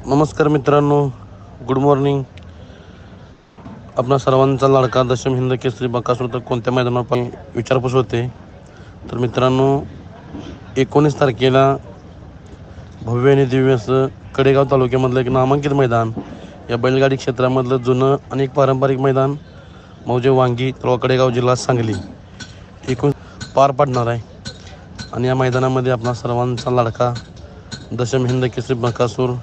नमस्कार मित्रांनो, good morning. आपणा सर्वांचा लाडका दशम हिंद केसरी बकासूर तर कोणत्या मैदानावर पण विचारपूस होते. तर मित्रांनो, 19 तारखेला भव्य आणि दिव्य असं कडेगाव तालुक्यामधलं एक नामांकित मैदान, या बैलगाडी क्षेत्रामधलं जुनं आणि एक पारंपरिक मैदान मौजे वांगी तळोजा कडेगाव जिल्हा सांगली एकूण पार पडणार आहे. आणि या मैदानामध्ये आपणा सर्वांचा लाडका दशम हिंद केसरी बकासूर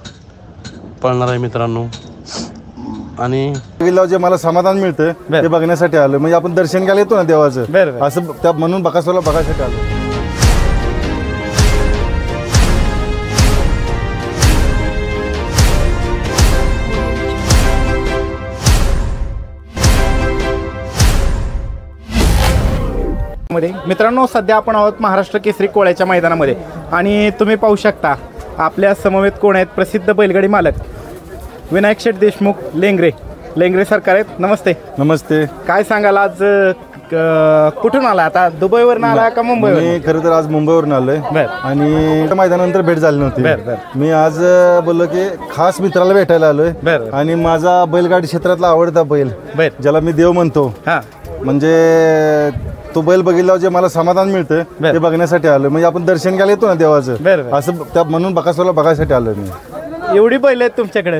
पळणार आहे मित्रांनो. आणि जे मला समाधान मिळतं ते बघण्यासाठी आलो. म्हणजे आपण दर्शन घ्यायला येतो ना देवाचं, असं त्या म्हणून बकासूरला बघायसाठी आलो. मित्रांनो, सध्या आपण आहोत महाराष्ट्र केसरी कोळ्याच्या मैदानामध्ये आणि तुम्ही पाहू शकता आपल्या समवेत कोण आहेत, प्रसिद्ध बैलगाडी मालक विनायक शेठ देशमुख लेंगरे सरकार आहेत. नमस्ते. नमस्ते. काय सांगाल, आज कुठून आला? आता दुबईवरून आला का मुंबईवर? मी खरं तर आज मुंबईवरून आलोय आणि मैदानानंतर भेट झाली नव्हती. मी आज बोललो की खास मित्राला भेटायला आलोय आणि माझा बैलगाडी क्षेत्रातला आवडता बैल ज्याला मी देव म्हणतो, म्हणजे तो बैल बघितल्यावर जे मला समाधान मिळतं ते बघण्यासाठी आलोय. म्हणजे आपण दर्शन घ्यायला येतो ना देवाचं, असं त्या म्हणून बकासूरला बघायसाठी आलोय मी. एवढी बैल आहेत तुमच्याकडे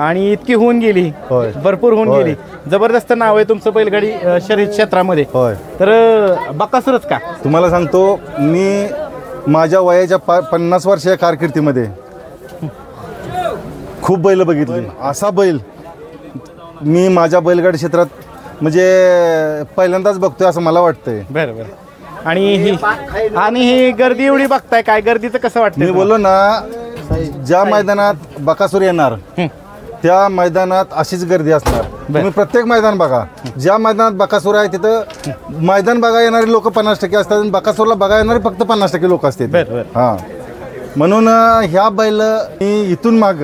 आणि इतकी होऊन गेली, भरपूर होऊन गेली. जबरदस्त नाव आहे तुमचं बैलगाडी शर्यत क्षेत्रामध्ये. तर बकासूरच का? तुम्हाला सांगतो, मी माझ्या वयाच्या 50 वर्षाच्या कारकिर्दीमध्ये खूप बैल बघितली. असा बैल मी माझ्या बैलगाडी क्षेत्रात म्हणजे पहिल्यांदाच बघतोय असं मला वाटतंय. बरं. आणि ही गर्दी एवढी बघताय, काय गर्दीचं कसं वाटतं? मी बोललो ना, ज्या मैदानात बकासूर येणार त्या मैदानात अशीच गर्दी असणार. तुम्ही प्रत्येक मैदान बघा, ज्या मैदानात बकासूर आहे तिथं मैदान बघा येणारे लोक 50% असतात आणि बकासूरला बघा येणारे फक्त 50% लोक असतात. हा, म्हणून ह्या बैल मी इथून माग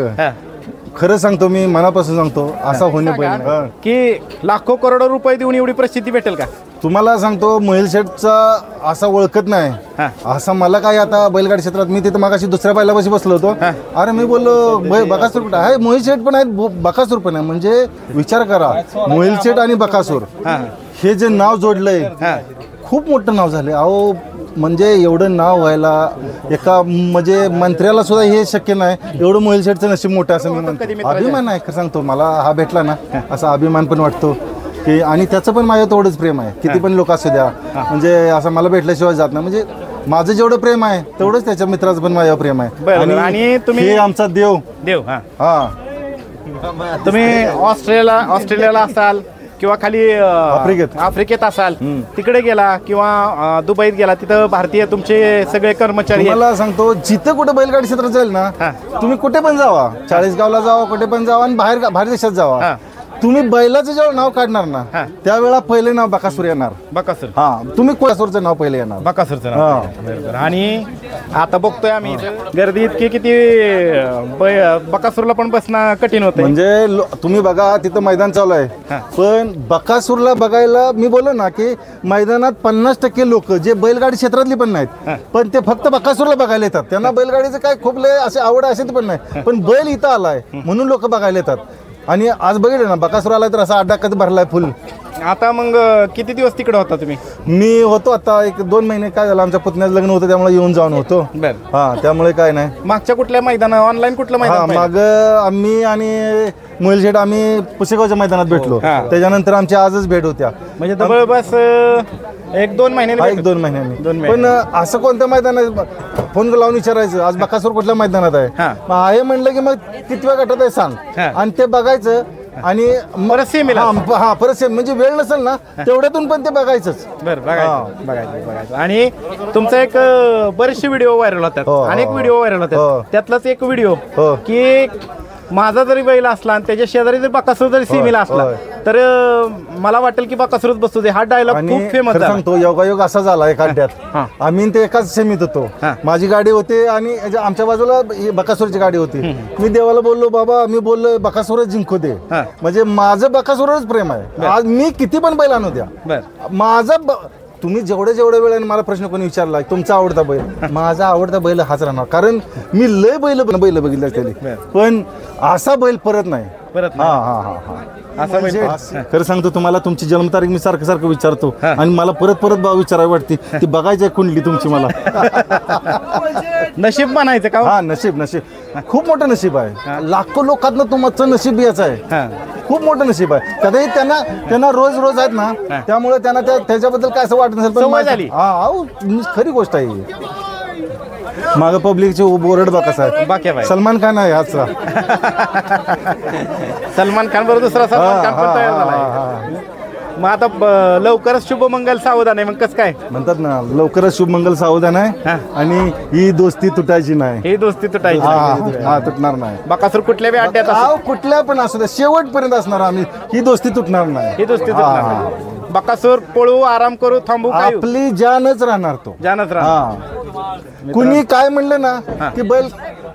खरं सांगतो, मी मनापासून सांगतो, असा होणे बैल की लाखो करोडो रुपये देऊन एवढी प्रसिद्धी भेटेल का? तुम्हाला सांगतो, मोहिल शेठचा असा ओळखत नाही असं मला काय. आता बैलगाडी क्षेत्रात मी तिथं मागाशी दुसऱ्या बैलापाशी बसलो होतो. अरे मी बोललो बकासूर कुठं आहे? मोहिल शेठ पण आहेत, बकासूर पण आहे. म्हणजे विचार करा, मोहिल शेठ आणि बकासूर हे जे नाव जोडलंय खूप मोठं नाव झालंय. अहो, म्हणजे एवढं नाव व्हायला एका म्हणजे मंत्र्याला सुद्धा हे शक्य नाही. एवढं मोहिल शेठचं नशीब मोठं असं मी म्हणतो. अभिमान आहे खरं सांगतो, मला हा भेटला ना असा अभिमान पण वाटतो की, आणि त्याचं पण माझ्या तेवढंच प्रेम आहे. किती पण लोक असू द्या, म्हणजे असं मला भेटल्याशिवाय जात नाही. म्हणजे माझं जेवढं प्रेम आहे तेवढंच त्याच्या मित्राचं पण माझ्यावर प्रेम आहे. आणि तुम्ही आमचा देव. हा, तुम्ही ऑस्ट्रेलियाला असाल किंवा खाली आफ्रिकेत असाल, तिकडे गेला किंवा दुबईत गेला, तिथं भारतीय तुमचे सगळे कर्मचारी. मला सांगतो, जिथं कुठे बैलगाडी क्षेत्रात जाईल ना, तुम्ही कुठे पण जावा, चाळीसगावला जावा, कुठे पण जावा आणि बाहेर देशात जावा, तुम्ही बैलाचं जेव्हा नाव काढणार ना त्यावेळेला पहिले नाव बकासूर येणार. बकासूर. हा, तुम्ही बकासूरचं नाव पहिले येणार. बकासूरचं नाव. आणि आता बघतोय आम्ही गर्दी इतकी, किती बकासूरला पण बसणं कठीण होतं. म्हणजे तुम्ही बघा, तिथं मैदान चालू आहे, पण बकासूरला बघायला मी बोललो ना की मैदानात 50% लोक जे बैलगाडी क्षेत्रातली पण नाहीत, पण ते फक्त बकासूरला बघायला येतात. त्यांना बैलगाडीचं काय खूप लय असे आवड असेल पण नाही, पण बैल इथं आलाय म्हणून लोक बघायला येतात. आणि आज बघितलं ना, बकासूर आलाय तर असा अड्डा कधी भरलाय फुल. आता मग किती दिवस तिकडे होता तुम्ही? मी होतो आता 1-2 महिने. काय झालं, आमच्या पुतण्याचं लग्न होतं त्यामुळे येऊन जाऊन होतो. हा, त्यामुळे काय नाही. मागच्या कुठल्या मैदान, ऑनलाईन कुठलं मैदान? माग आम्ही आणि मोहिल शेठ आम्ही पुसेगावच्या मैदानात भेटलो, त्याच्यानंतर आमची आजच भेट होत्या. म्हणजे जवळपास 1-2 महिन्यांनी. 1-2 महिन्यांनी. पण असं कोणत्या मैदानात फोन लावून विचारायचं आज बकासूर कुठल्या मैदानात आहे म्हणलं की मग कितव्या गटात आहे सांग, आणि ते बघायचं आणि परत सेम म्हणजे वेळ नसेल ना तेवढ्यातून पण ते बघायचंच. बघायचं. आणि तुमचा एक बरेचसे व्हिडिओ व्हायरल होतात, अनेक व्हिडिओ व्हायरल होतात. त्यातलाच एक व्हिडिओ की माझा जरी बैल असला आणि त्याच्या शेजारी जरी बकासूर जरी सीमेला असला तर मला वाटेल की बकासूरच बसतो. हा डायलॉग खूप फेमस आहे. सांगतो, योगायोग असा झाला एका अड्ड्यात, आम्ही ते एकाच सेमीत होतो. माझी गाडी होती आणि आमच्या बाजूला बकासूरची गाडी होती. मी देवाला बोललो, बाबा मी बोललो बकासूरच जिंकू दे, म्हणजे माझं बकासूरच प्रेम आहे. आज मी किती पण बैल आणू द्या, माझं तुम्ही जेवढ्या वेळाने मला प्रश्न कोणी विचारला तुमचा आवडता बैल, माझा आवडता बैल हाच राहणार. कारण मी लय बैल बघितलं त्याने, पण असा बैल परत नाही. परत हा हा हा हा असं म्हणजे म्हणजे खरं सांगतो तुम्हाला, तुमची जन्मतारीख मी सारखं विचारतो आणि मला परत विचारावी वाटते. ती बघायची कुंडली तुमची मला. नशीब म्हणायचं का हो? हा नशीब खूप मोठं नशीब आहे. लाखो लोकांना तुमचं नशीब याचं आहे. खूप मोठं नशीब आहे. कधी त्यांना रोज आहेत ना, त्यामुळे त्यांना त्याच्याबद्दल काय असं वाटत नसेल, सवय झाली. पण खरी गोष्ट आहे. माग पब्लिकचे बोर्ड बघा साहेब, सलमान खान आहे आजचा. सलमान खान बरोबर दुसरा सलमान खान पण तयार झाला. मग आता लवकरच शुभमंगल सावधान आहे, मग कसं काय म्हणतात ना, लवकरच शुभमंगल सावधान आहे आणि ही दोस्ती तुटायची नाही. ही दोस्ती तुटायची हा तुटणार नाही. बकासूर कुठल्या बी अड्ड्यात असो, कुठल्या पण असू द्या, शेवटपर्यंत असणार आम्ही. ही दोस्ती तुटणार नाही. ही दोस्ती तुटणार नाही. बकासूर पळू, आराम करू, थांबू, काय आपली जानच राहणार. तो जानच राहणार. कुणी काय म्हणलं ना की बैल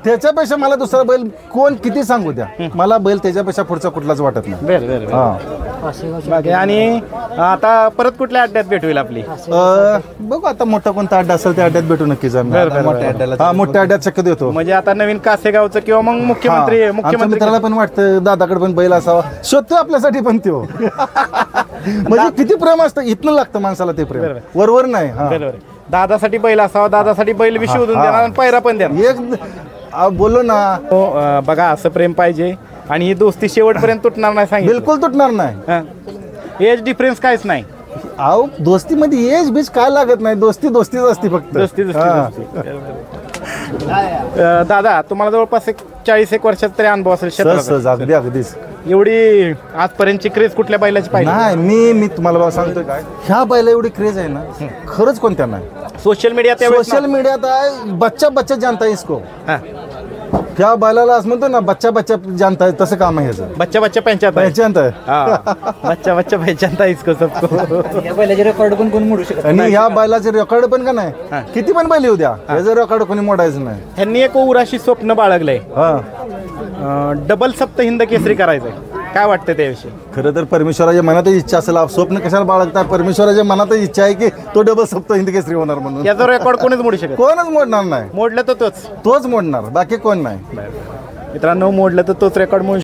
त्याच्यापेक्षा मला दुसरा बैल कोण किती सांगू द्या, मला बैल त्याच्यापेक्षा पुढचा कुठलाच वाटत नाही. बाकी आणि आता परत कुठल्या अड्ड्यात भेट होईल आपली? बघू आता मोठा कोणता अड्डा असेल त्या अड्ड्यात भेटू नक्कीच. मोठ्या अड्ड्यात शक्यतो येतो. म्हणजे आता नवीन कासेगावचं किंवा मग मुख्यमंत्री मित्राला पण वाटतं दादाकडे पण बैल असावा, शोधतो आपल्यासाठी पण तो. म्हणजे किती प्रेम असतं, इथनं लागतं माणसाला ते प्रेम, वरवर नाही. दादासाठी बैल असावा, दादासाठी बैल बी शोधून देणार आणि पैरा पण देणार. एक बोललो ना, बघा असं प्रेम पाहिजे आणि ही दोस्ती शेवटपर्यंत तुटणार नाही. सांगितलं बिलकुल तुटणार नाही. एज डिफरन्स काहीच नाही. अहो दोस्तीमध्ये एज बीज काय लागत नाही. दोस्तीच असती फक्त. दोस्ती. दादा तुम्हाला जवळपास 40 वर्षाचा तरी अनुभव असेल क्षेत्रात. अगदीच. एवढी आजपर्यंतची क्रेज कुठल्या बैलाची पाहिजे? नाही, मी तुम्हाला बाबा सांगतोय काय, ह्या बैला एवढी क्रेज आहे ना, खरंच कोणत्या नाही. सोशल मीडियात आहे बच्चा जानता है इसको. त्या बैलाला असं म्हणतो ना, बच्चा जानता है, तसं काम आहे ह्याचं. बच्चा पहचानता है इसको सबको. या बैलाचे रेकॉर्ड पण कोण मोडू शकत आणि ह्या बैलाचे रेकॉर्ड पण का नाही, किती पण बैल येऊ द्या, ह्याचं रेकॉर्ड कोणी मोडायचं नाही. ह्यांनी एक उराशी स्वप्न बाळगलंय, डबल सप्त हिंद केसरी करायचंय. काय वाटतं त्याविषयी? खरं तर परमेश्वराच्या मनातच इच्छा असेल. स्वप्न कशाला बाळगता, परमेश्वराच्या मनातच इच्छा आहे की तो डबल सप्त हिंद केसरी होणार म्हणून. याचा रेकॉर्ड कोणीच मोडू शकत, कोणच मोडणार नाही. मोडलं तर तोच मोडणार, बाकी कोण नाही. मित्रांनो, मोडलं तर तोच रेकॉर्ड मोडू